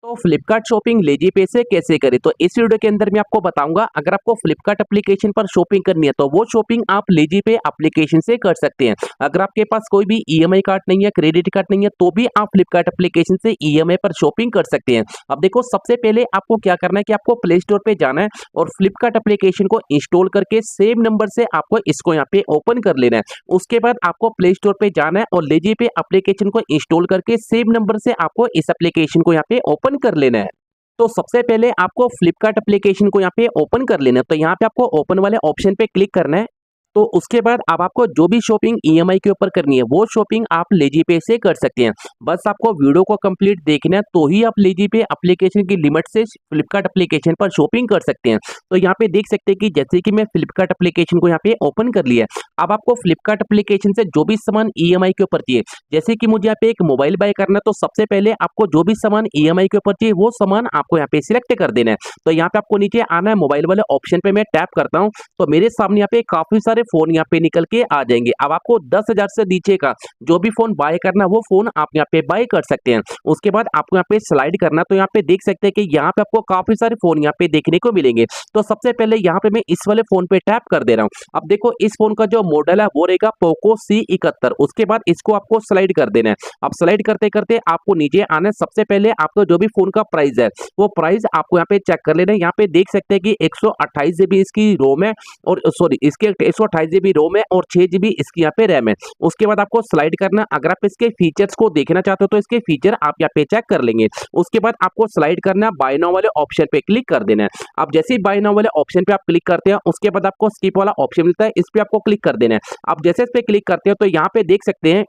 तो Flipkart shopping lazy पे से कैसे करें? तो इस वीडियो के अंदर मैं आपको बताऊंगा। अगर आपको फ्लिपकार्ट एप्लीकेशन पर शॉपिंग करनी है तो वो शॉपिंग आप लेजी पे एप्लीकेशन से कर सकते हैं। अगर आपके पास कोई भी ईएमआई कार्ड नहीं है, क्रेडिट कार्ड नहीं है, तो भी आप फ्लिपकार्ट एप्लीकेशन से ईएमआई पर शॉपिंग कर सकते हैं। अब देखो, सबसे पहले आपको क्या करना है कि आपको प्ले स्टोर पे जाना है और फ्लिपकार्ट एप्लीकेशन को इंस्टॉल करके सेम नंबर से आपको इसको यहाँ पे ओपन कर लेना है। उसके बाद आपको प्ले स्टोर पे जाना है और लेजी पे एप्लीकेशन को इंस्टॉल करके सेम नंबर से आपको इस एप्लीकेशन को यहाँ पे ओपन कर लेना है। तो सबसे पहले आपको फ्लिपकार्ट एप्लीकेशन को यहाँ पे ओपन कर लेना है। तो यहाँ पे आपको ओपन वाले ऑप्शन पे क्लिक करना है। तो उसके बाद अब आपको जो भी शॉपिंग ईएमआई के ऊपर करनी है वो शॉपिंग आप लेजी पे से कर सकते हैं। बस आपको वीडियो को कंप्लीट देखना है तो ही आप लेजी पे एप्लीकेशन की लिमिट से फ्लिपकार्ट एप्लीकेशन पर शॉपिंग कर सकते हैं। तो यहाँ पे देख सकते हैं कि जैसे कि मैं फ्लिपकार्ट एप्लीकेशन को यहाँ पे ओपन कर लिया है। अब आपको फ्लिपकार्ट एप्लीकेशन से जो भी सामान ईएमआई के ऊपर चाहिए, जैसे कि मुझे यहाँ पे एक मोबाइल बाय करना है, तो सबसे पहले आपको जो भी सामान ईएमआई के ऊपर चाहिए वो सामान आपको यहाँ पे सिलेक्ट कर देना है। तो यहाँ पे आपको नीचे आना है, मोबाइल वाले ऑप्शन पे मैं टैप करता हूँ तो मेरे सामने यहाँ पे काफी सारे फोन यहाँ पे निकल के आ जाएंगे। अब आपको 10,000 से नीचे का जो भी फोन बाय करना है वो फोन आप यहाँ पे बाय कर सकते हैं। उसके बाद आपको यहाँ पे स्लाइड करना, तो यहाँ पे देख सकते हैं कि यहाँ पे आपको काफी सारे फोन यहाँ पे देखने को मिलेंगे। तो सबसे पहले यहाँ पे मैं इस वाले फोन पे टैप कर दे रहा हूँ। अब देखो, इस फोन का जो मॉडल है वो रहेगा पोको C71। उसके बाद इसको आपको स्लाइड कर देना है। अब स्लाइड करते करते आपको नीचे आना है। सबसे पहले आपको जो भी फोन का प्राइस है वो प्राइस आपको यहाँ पे चेक कर लेना है। यहाँ पे देख सकते हैं कि 128 जीबी इसकी रोम है, और सॉरी, इसके 128 जीबी रोम है और 6 जीबी इसकी यहाँ पे रैम है। उसके बाद आपको स्लाइड करना। अगर आप इसके फीचर्स को देखना चाहते हो तो इसके फीचर आप यहाँ पे चेक कर लेंगे। उसके बाद आपको स्लाइड करना, बाय नाउ वाले ऑप्शन पे क्लिक कर देना है। अब जैसे ही बाय नाउ वाले ऑप्शन पे आप क्लिक करते हैं उसके बाद आपको स्किप वाला ऑप्शन मिलता है, इस पे आपको क्लिक कर देना है। अब जैसे इस पे क्लिक करते हो तो यहाँ पे देख सकते हैं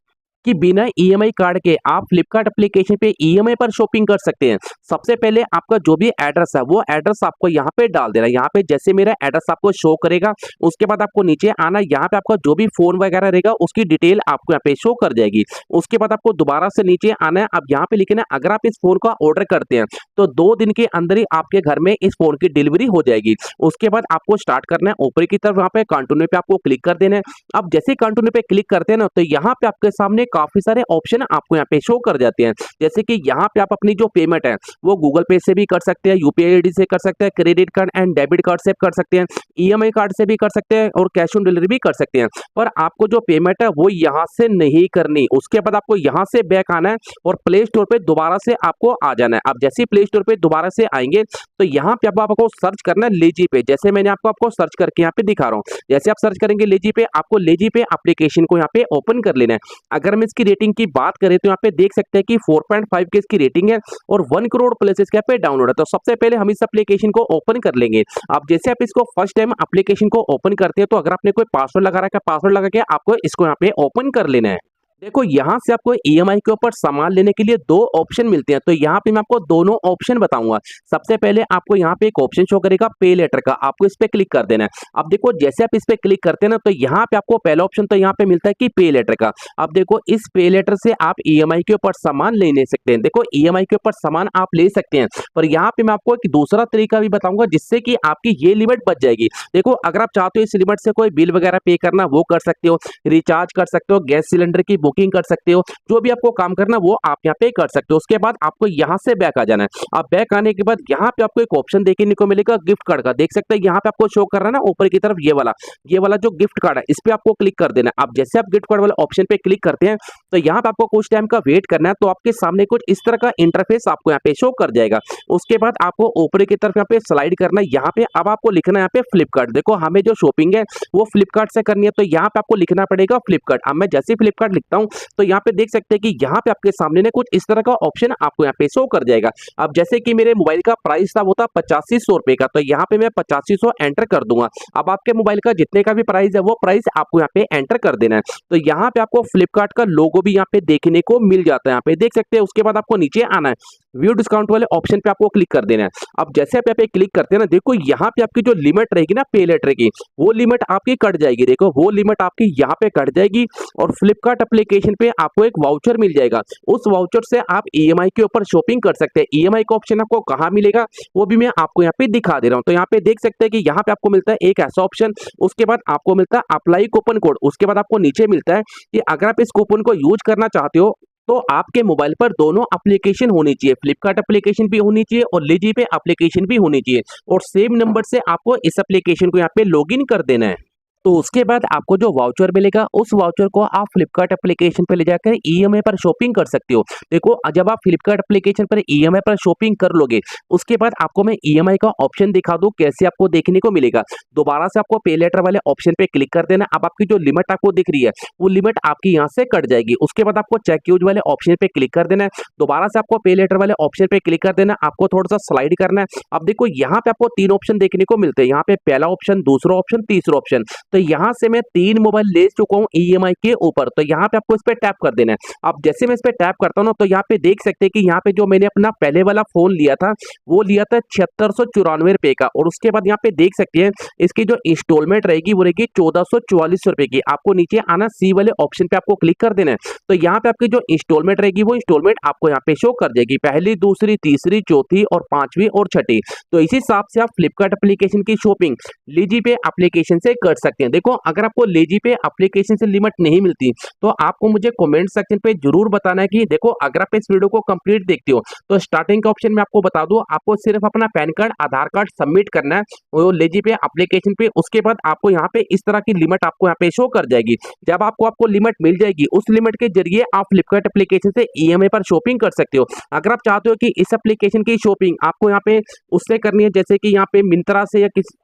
कि बिना ईएमआई कार्ड के आप फ्लिपकार्ट एप्लीकेशन पे ईएमआई पर शॉपिंग कर सकते हैं। सबसे पहले आपका जो भी एड्रेस है वो एड्रेस आपको यहाँ पे डाल देना है। यहाँ पे जैसे मेरा एड्रेस आपको शो करेगा, उसके बाद आपको नीचे आना, यहाँ पे आपका जो भी फोन वगैरह रहेगा उसकी डिटेल आपको यहाँ पे शो कर जाएगी। उसके बाद आपको दोबारा से नीचे आना है। अब यहाँ पे लिखना है, अगर आप इस फोन का ऑर्डर करते हैं तो 2 दिन के अंदर ही आपके घर में इस फोन की डिलीवरी हो जाएगी। उसके बाद आपको स्टार्ट करना है, ऊपर की तरफ वहाँ पे कंटिन्यू पे आपको क्लिक कर देना है। अब जैसे कंटिन्यू पे क्लिक करते हैं ना तो यहाँ पे आपके सामने काफी सारे ऑप्शन आपको यहाँ पे शो कर जाते हैं। जैसे कि यहाँ पे आप अपनी जो पेमेंट है वो गूगल पे से भी कर सकते हैं, यूपीआई आईडी से कर सकते हैं, credit card and debit card से कर सकते हैं, ईएमआई कार्ड से भी कर सकते हैं और कैश ऑन डिलीवरी भी कर सकते हैं। पर आपको जो पेमेंट है वो यहाँ से नहीं करनी। उसके बाद आपको यहाँ से बैक आना है और प्ले स्टोर पे दोबारा से आपको आ जाना है। अब जैसे प्ले स्टोर पे दोबारा से आएंगे तो यहाँ पे आपको सर्च करना है लेजी पे। जैसे मैंने आपको सर्च करके यहाँ पे दिखा रहा हूँ। जैसे आप सर्च करेंगे लेजी पे, आपको लेजी पे एप्लीकेशन को यहाँ पे ओपन कर लेना है। अगर हम इसकी रेटिंग की बात करें तो यहाँ पे देख सकते हैं कि 4.5 की इसकी रेटिंग है और 1 करोड़ प्लस इसके यहाँ पे डाउनलोड है। तो सबसे पहले हम इस एप्लीकेशन को ओपन कर लेंगे। अब जैसे आप इसको फर्स्ट टाइम एप्लीकेशन को ओपन करते हैं तो अगर आपने कोई पासवर्ड लगा रखा है, पासवर्ड लगा के आपको इसको यहाँ पे ओपन कर लेना है। देखो, यहाँ से आपको ईएमआई के ऊपर सामान लेने के लिए 2 ऑप्शन मिलते हैं। तो यहाँ पे मैं आपको दोनों ऑप्शन बताऊंगा। सबसे पहले आपको यहाँ पे एक ऑप्शन शो करेगा पे लेटर का, आपको इस पे क्लिक कर देना है। अब देखो, जैसे आप इस पे क्लिक करते हैं ना तो यहाँ पे आपको पहला ऑप्शन तो यहाँ पे मिलता है कि पे लेटर का। अब देखो, इस पे लेटर से आप ईएमआई के ऊपर सामान ले सकते हैं। देखो, ईएमआई के ऊपर सामान आप ले सकते हैं, पर यहाँ पे मैं आपको एक दूसरा तरीका भी बताऊंगा जिससे कि आपकी ये लिमिट बच जाएगी। देखो, अगर आप चाहते हो इस लिमिट से कोई बिल वगैरह पे करना वो कर सकते हो, रिचार्ज कर सकते हो, गैस सिलेंडर की बुकिंग कर सकते हो, जो भी आपको काम करना वो आप यहाँ पे कर सकते हो। उसके बाद आपको यहाँ से बैक आ जाना है। अब बैक आने के बाद यहाँ पे आपको एक ऑप्शन देखने को मिलेगा गिफ्ट कार्ड का। देख सकते हैं यहाँ पे आपको शो कर रहा है ना ऊपर की तरफ, ये वाला जो गिफ्ट कार्ड है इस पे आपको क्लिक कर देना है। अब जैसे आप गिफ्ट कार्ड वाले ऑप्शन पे क्लिक करते हैं तो यहाँ पे आपको कुछ टाइम का वेट करना है। तो आपके सामने कुछ इस तरह का इंटरफेस आपको यहाँ पे शो कर जाएगा। उसके बाद आपको ऊपर की तरफ यहाँ पे स्लाइड करना है। यहाँ पे अब आपको लिखना है यहाँ पे फ्लिपकार्ट। देखो, हमें जो शॉपिंग है वो फ्लिपकार्ट से करनी है तो यहाँ पे आपको लिखना पड़ेगा फ्लिपकार्ट। अब मैं जैसे फ्लिपकार्ट लिखता हूँ तो यहाँ पे देख सकते हैं कि यहाँ पे आपके सामने ने कुछ इस तरह का ऑप्शन आपको यहाँ पे शो कर जाएगा। अब जैसे कि मेरे मोबाइल का प्राइस था वो था 8500 रुपए का, तो यहाँ पे मैं 8500 एंटर कर दूंगा। अब आपके मोबाइल का जितने का भी प्राइस है वो प्राइस आपको यहाँ पे एंटर कर देना है। तो यहाँ पे आपको फ्लिपकार्ट का लोगो भी यहाँ पे देखने को मिल जाता है, यहाँ पे देख सकते हैं। उसके बाद आपको नीचे आना है, व्यू डिस्काउंट वाले ऑप्शन पे आपको क्लिक कर देना है। अब जैसे आप यहाँ पे क्लिक करते हैं ना, देखो यहाँ पे आपकी जो लिमिट रहेगी ना पे लेटर की, वो लिमिट आपकी कट जाएगी। देखो, वो लिमिट आपकी यहाँ पे कट जाएगी और फ्लिपकार्ट एप्लीकेशन पे आपको एक वाउचर मिल जाएगा। उस वाउचर से आप ईएमआई के ऊपर शॉपिंग कर सकते हैं। ईएमआई का ऑप्शन आपको कहाँ मिलेगा वो भी मैं आपको यहाँ पे दिखा दे रहा हूँ। तो यहाँ पे देख सकते हैं कि यहाँ पे आपको मिलता है एक ऐसा ऑप्शन, उसके बाद आपको मिलता है अप्लाई कूपन कोड। उसके बाद आपको नीचे मिलता है कि अगर आप इस कूपन को यूज करना चाहते हो तो आपके मोबाइल पर दोनों एप्लीकेशन होनी चाहिए, फ्लिपकार्ट एप्लीकेशन भी होनी चाहिए और लीजिपे एप्लीकेशन भी होनी चाहिए और सेम नंबर से आपको इस एप्लीकेशन को यहाँ पे लॉगिन कर देना है। तो उसके बाद आपको जो वाउचर मिलेगा उस वाउचर को आप फ्लिपकार्ट एप्लीकेशन पे ले जाकर ईएमआई पर शॉपिंग कर सकते हो। देखो जब आप फ्लिपकार्ट एप्लीकेशन पर ईएमआई पर शॉपिंग कर लोगे उसके बाद आपको मैं ईएमआई का ऑप्शन दिखा दूं कैसे आपको देखने को मिलेगा। दोबारा से आपको पे लेटर वाले ऑप्शन पे क्लिक कर देना। अब आपकी जो लिमिट आपको दिख रही है वो लिमिट आपकी यहाँ से कट जाएगी। उसके बाद आपको चेक यूज वाले ऑप्शन पे क्लिक कर देना है। दोबारा से आपको पे लेटर वाले ऑप्शन पे क्लिक कर देना। आपको थोड़ा सा स्लाइड करना है। अब देखो यहाँ पे आपको 3 ऑप्शन देखने को मिलते हैं। यहाँ पे पहला ऑप्शन, दूसरा ऑप्शन, तीसरा ऑप्शन। तो यहाँ से मैं 3 मोबाइल ले चुका हूँ ईएमआई के ऊपर। तो यहाँ पे आपको इस पे टैप कर देना है। अब जैसे मैं इस पे टैप करता हूँ ना तो यहाँ पे देख सकते हैं कि यहाँ पे जो मैंने अपना पहले वाला फोन लिया था वो लिया था 7694 रुपए का और उसके बाद यहाँ पे देख सकते हैं इसकी जो इंस्टॉलमेंट रहेगी वो रहेगी 1444 रुपए की। आपको नीचे आना, सी वाले ऑप्शन पे आपको क्लिक कर देना है। तो यहाँ पे आपकी जो इंस्टॉलमेंट रहेगी वो इंस्टॉलमेंट आपको यहाँ पे शो कर जाएगी, पहली, दूसरी, तीसरी, चौथी और पांचवी और छठी। तो इसी हिसाब से आप फ्लिपकार्ट एप्लीकेशन की शॉपिंग लीजिपे एप्लीकेशन से कर सकते हैं। देखो अगर आपको लीजिपे एप्लीकेशन से लिमिट नहीं मिलती तो आपको मुझे कमेंट सेक्शन पे जरूर बताना है कि देखो अगर आप इस वीडियो को कंप्लीट देखते हो तो स्टार्टिंग का ऑप्शन में आपको बता दूं, आपको सिर्फ अपना पैन कार्ड, आधार कार्ड सबमिट करना है वो लीजिपे एप्लीकेशन पे। उसके बाद आपको यहाँ पे इस तरह की लिमिट आपको यहाँ पे शो कर जाएगी। जब आपको लिमिट मिल जाएगी उस लिमिट के जरिए आप फ्लिपकार्ट एप्लीकेशन से ईएमआई पर शॉपिंग कर सकते हो। अगर आप चाहते हो कि इस एप्लीकेशन की शॉपिंग आपको यहाँ पे उससे करनी है जैसे कि यहाँ पे मिंत्रा से या किस